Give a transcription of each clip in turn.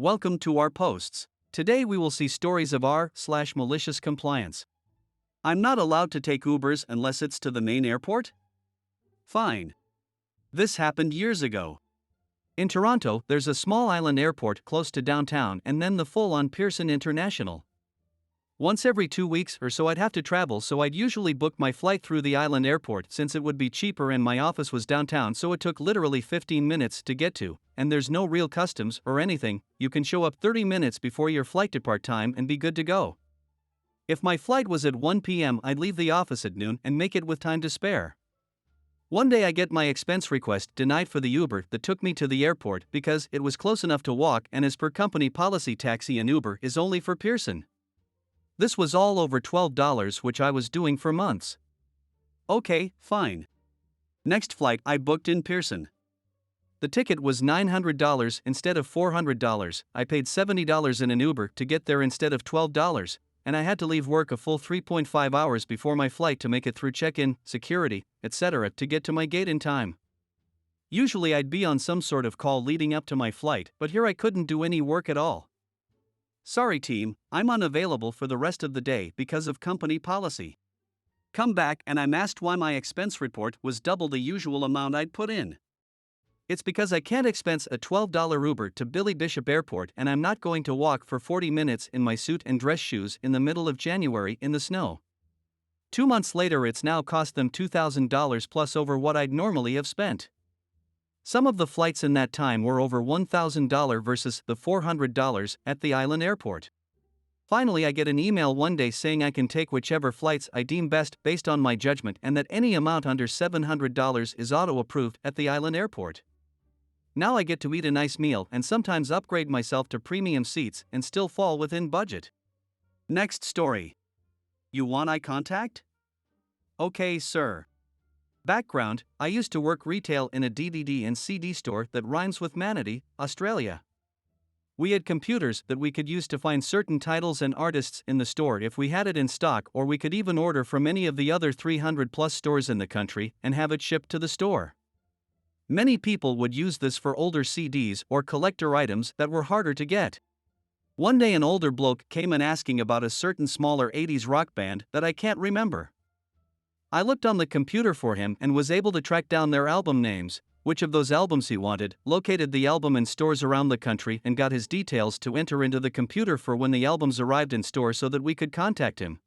Welcome to our posts. Today we will see stories of r/malicious compliance. I'm not allowed to take Ubers unless it's to the main airport? Fine. This happened years ago. In Toronto, there's a small island airport close to downtown and then the full-on Pearson International. Once every 2 weeks or so I'd have to travel, so I'd usually book my flight through the island airport since it would be cheaper, and my office was downtown, so it took literally 15 minutes to get to, and there's no real customs or anything. You can show up 30 minutes before your flight depart time and be good to go. If my flight was at 1 p.m., I'd leave the office at noon and make it with time to spare. One day I get my expense request denied for the Uber that took me to the airport because it was close enough to walk, and as per company policy, taxi and Uber is only for Pearson. This was all over $12, which I was doing for months. Okay, fine. Next flight I booked in Pearson. The ticket was $900 instead of $400. I paid $70 in an Uber to get there instead of $12, and I had to leave work a full 3.5 hours before my flight to make it through check-in, security, etc. to get to my gate in time. Usually I'd be on some sort of call leading up to my flight, but here I couldn't do any work at all. Sorry team, I'm unavailable for the rest of the day because of company policy. Come back and I'm asked why my expense report was double the usual amount I'd put in. It's because I can't expense a $12 Uber to Billy Bishop Airport, and I'm not going to walk for 40 minutes in my suit and dress shoes in the middle of January in the snow. 2 months later it's now cost them $2,000 plus over what I'd normally have spent. Some of the flights in that time were over $1,000 versus the $400 at the island airport. Finally I get an email one day saying I can take whichever flights I deem best based on my judgment, and that any amount under $700 is auto-approved at the island airport. Now I get to eat a nice meal and sometimes upgrade myself to premium seats and still fall within budget. Next story. You want eye contact? Okay, sir. Background: I used to work retail in a DVD and CD store that rhymes with Manatee, Australia. We had computers that we could use to find certain titles and artists in the store if we had it in stock, or we could even order from any of the other 300 plus stores in the country and have it shipped to the store. Many people would use this for older CDs or collector items that were harder to get. One day an older bloke came in asking about a certain smaller 80s rock band that I can't remember. I looked on the computer for him and was able to track down their album names, which of those albums he wanted, located the album in stores around the country, and got his details to enter into the computer for when the albums arrived in store so that we could contact him.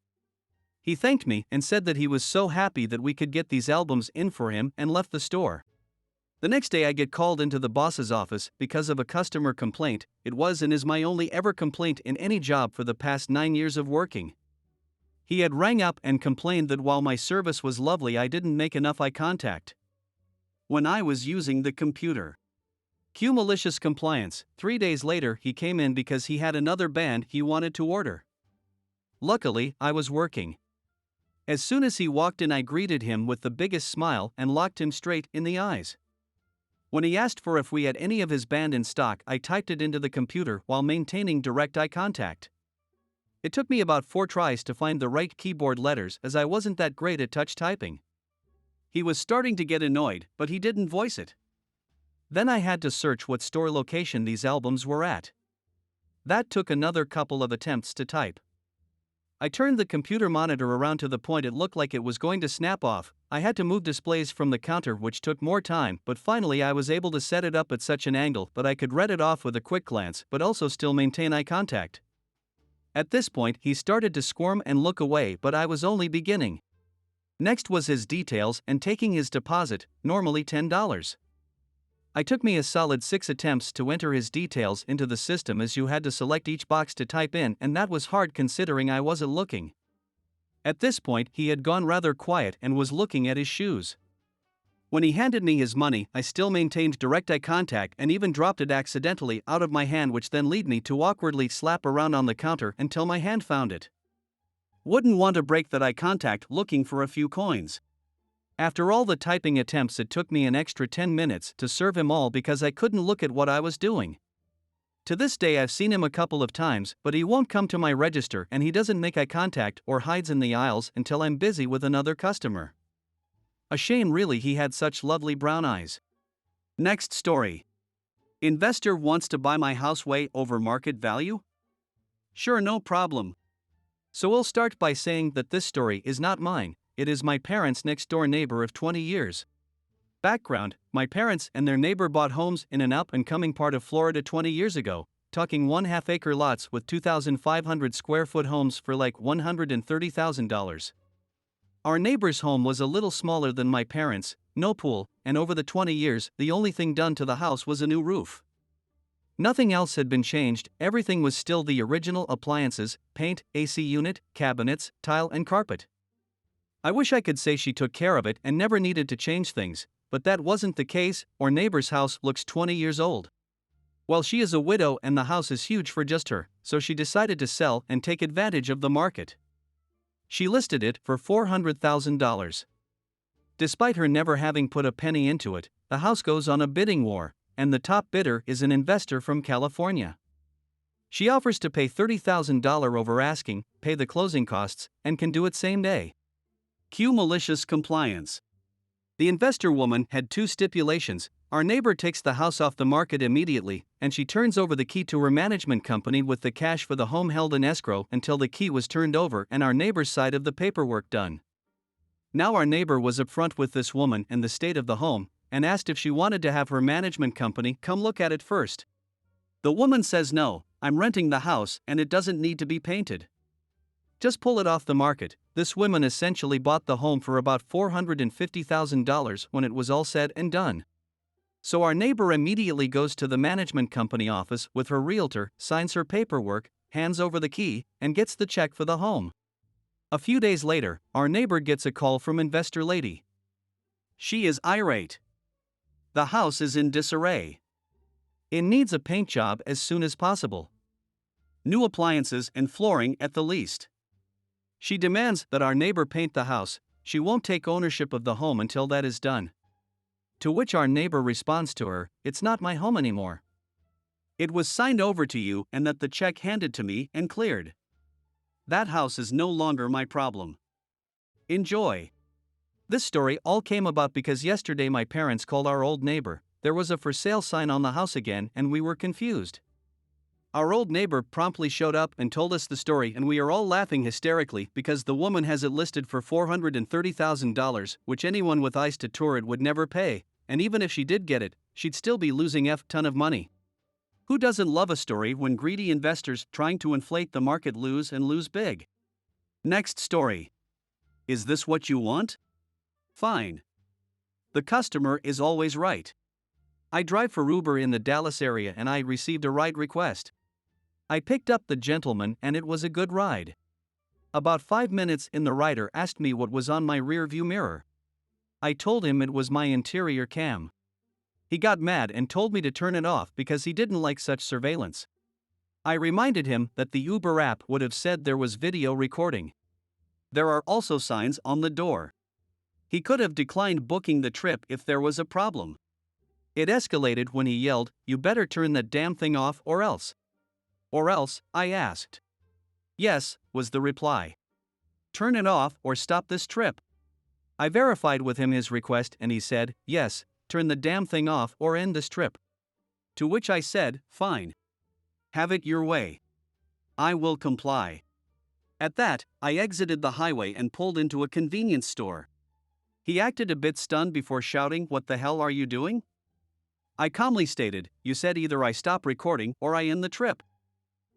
He thanked me and said that he was so happy that we could get these albums in for him, and left the store. The next day I get called into the boss's office because of a customer complaint. It was and is my only ever complaint in any job for the past 9 years of working. He had rang up and complained that while my service was lovely, I didn't make enough eye contact when I was using the computer. Cue malicious compliance. 3 days later he came in because he had another band he wanted to order. Luckily, I was working. As soon as he walked in I greeted him with the biggest smile and looked him straight in the eyes. When he asked for if we had any of his band in stock, I typed it into the computer while maintaining direct eye contact. It took me about 4 tries to find the right keyboard letters, as I wasn't that great at touch typing. He was starting to get annoyed, but he didn't voice it. Then I had to search what store location these albums were at. That took another couple of attempts to type. I turned the computer monitor around to the point it looked like it was going to snap off. I had to move displays from the counter, which took more time, but finally I was able to set it up at such an angle that I could read it off with a quick glance but also still maintain eye contact. At this point he started to squirm and look away, but I was only beginning. Next was his details and taking his deposit, normally $10. It took me a solid 6 attempts to enter his details into the system, as you had to select each box to type in, and that was hard considering I wasn't looking. At this point he had gone rather quiet and was looking at his shoes. When he handed me his money, I still maintained direct eye contact and even dropped it accidentally out of my hand, which then led me to awkwardly slap around on the counter until my hand found it. Wouldn't want to break that eye contact looking for a few coins. After all the typing attempts, it took me an extra 10 minutes to serve him all because I couldn't look at what I was doing. To this day I've seen him a couple of times, but he won't come to my register and he doesn't make eye contact or hides in the aisles until I'm busy with another customer. A shame really, he had such lovely brown eyes. Next story. Investor wants to buy my house way over market value? Sure, no problem. So we'll start by saying that this story is not mine, it is my parents' next door neighbor of 20 years. Background: my parents and their neighbor bought homes in an up and coming part of Florida 20 years ago, talking 1/2 acre lots with 2,500 square foot homes for like $130,000. Our neighbor's home was a little smaller than my parents', no pool, and over the 20 years, the only thing done to the house was a new roof. Nothing else had been changed, everything was still the original appliances: paint, AC unit, cabinets, tile, and carpet. I wish I could say she took care of it and never needed to change things, but that wasn't the case. Our neighbor's house looks 20 years old. Well, she is a widow and the house is huge for just her, so she decided to sell and take advantage of the market. She listed it for $400,000. Despite her never having put a penny into it, the house goes on a bidding war, and the top bidder is an investor from California. She offers to pay $30,000 over asking, pay the closing costs, and can do it same day. Cue malicious compliance. The investor woman had two stipulations: our neighbor takes the house off the market immediately, and she turns over the key to her management company with the cash for the home held in escrow until the key was turned over and our neighbor's side of the paperwork done. Now our neighbor was upfront with this woman and the state of the home, and asked if she wanted to have her management company come look at it first. The woman says no, I'm renting the house and it doesn't need to be painted. Just pull it off the market. This woman essentially bought the home for about $450,000 when it was all said and done. So our neighbor immediately goes to the management company office with her realtor, signs her paperwork, hands over the key, and gets the check for the home. A few days later, our neighbor gets a call from investor lady. She is irate. The house is in disarray. It needs a paint job as soon as possible. New appliances and flooring at the least. She demands that our neighbor paint the house. She won't take ownership of the home until that is done. To which our neighbor responds to her, "It's not my home anymore. It was signed over to you and that the check handed to me and cleared. That house is no longer my problem. Enjoy." This story all came about because yesterday my parents called our old neighbor. There was a for sale sign on the house again and we were confused. Our old neighbor promptly showed up and told us the story, and we are all laughing hysterically because the woman has it listed for $430,000, which anyone with eyes to tour it would never pay, and even if she did get it, she'd still be losing a ton of money. Who doesn't love a story when greedy investors trying to inflate the market lose and lose big? Next story. Is this what you want? Fine. The customer is always right. I drive for Uber in the Dallas area and I received a ride request. I picked up the gentleman and it was a good ride. About 5 minutes in, the rider asked me what was on my rear view mirror. I told him it was my interior cam. He got mad and told me to turn it off because he didn't like such surveillance. I reminded him that the Uber app would have said there was video recording. There are also signs on the door. He could have declined booking the trip if there was a problem. It escalated when he yelled, "You better turn that damn thing off or else." Or else, I asked. Yes, was the reply. Turn it off or stop this trip. I verified with him his request and he said, yes, turn the damn thing off or end this trip. To which I said, fine. Have it your way. I will comply. At that, I exited the highway and pulled into a convenience store. He acted a bit stunned before shouting, "What the hell are you doing?" I calmly stated, "You said either I stop recording or I end the trip.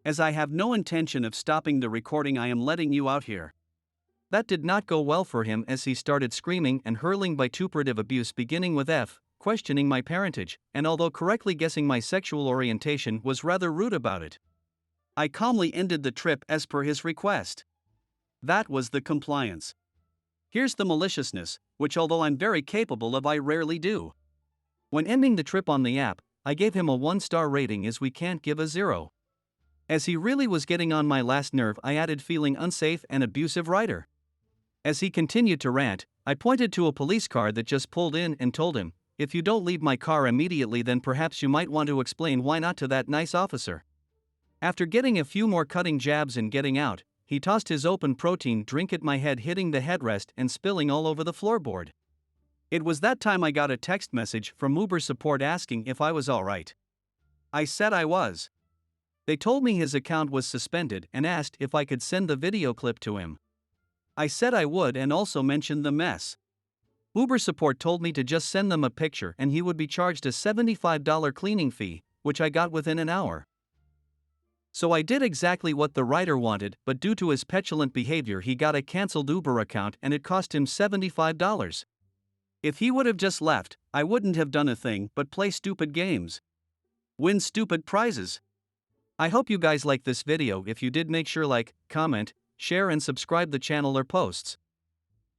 As I have no intention of stopping the recording, I am letting you out here." That did not go well for him as he started screaming and hurling vituperative abuse beginning with F, questioning my parentage, and although correctly guessing my sexual orientation, was rather rude about it. I calmly ended the trip as per his request. That was the compliance. Here's the maliciousness, which although I'm very capable of, I rarely do. When ending the trip on the app, I gave him a 1-star rating as we can't give a 0. As he really was getting on my last nerve, I added feeling unsafe and abusive rider. As he continued to rant, I pointed to a police car that just pulled in and told him, "If you don't leave my car immediately, then perhaps you might want to explain why not to that nice officer." After getting a few more cutting jabs and getting out, he tossed his open protein drink at my head, hitting the headrest and spilling all over the floorboard. It was that time I got a text message from Uber support asking if I was alright. I said I was. They told me his account was suspended and asked if I could send the video clip to him. I said I would and also mentioned the mess. Uber support told me to just send them a picture and he would be charged a $75 cleaning fee, which I got within an hour. So I did exactly what the writer wanted, but due to his petulant behavior, he got a cancelled Uber account and it cost him $75. If he would have just left, I wouldn't have done a thing but play stupid games. Win stupid prizes. I hope you guys like this video. If you did, make sure like, comment, share and subscribe the channel or posts.